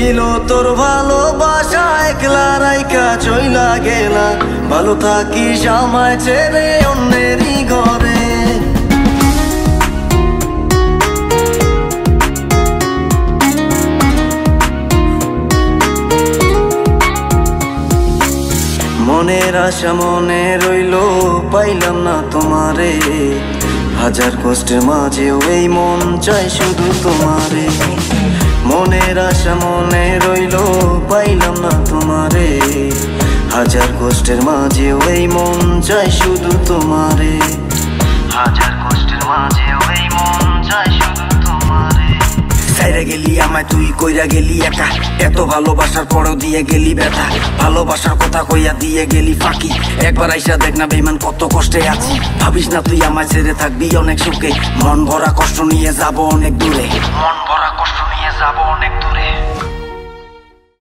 ছিল তোর ভালোবাসা একলা রাইকা চইলা গেলা, ভালো থাকিস আমায় ছেড়ে অন্যেরই ঘরে। মনের আশা মনে রইল পাইলাম না তোমারে, হাজার কষ্টের মাঝেও এই মন চাই শুধু তোমারে। মনের আশা মনে রইল পাইলাম না তোমারে, হাজার কষ্টের মাঝেও এই মন চাই শুধু তোমারে। হাজার কষ্টের মাঝেও এই মন চাই শুধু তোমারে। ছাইরা গেলি আমায় তুই কইরা গেলি একা, এত ভালোবাসার পরেও দিয়ে গেলি ব্যথা। ভালোবাসার কথা কইয়া দিয়ে গেলি ফাঁকি, একবার আইসা দেখ না বেঈমান কত কষ্টে আছি। ভাবিস না তুই আমায় ছেড়ে থাকবি অনেক সুখে, মন ভরা কষ্ট নিয়ে যাব অনেক দূরে।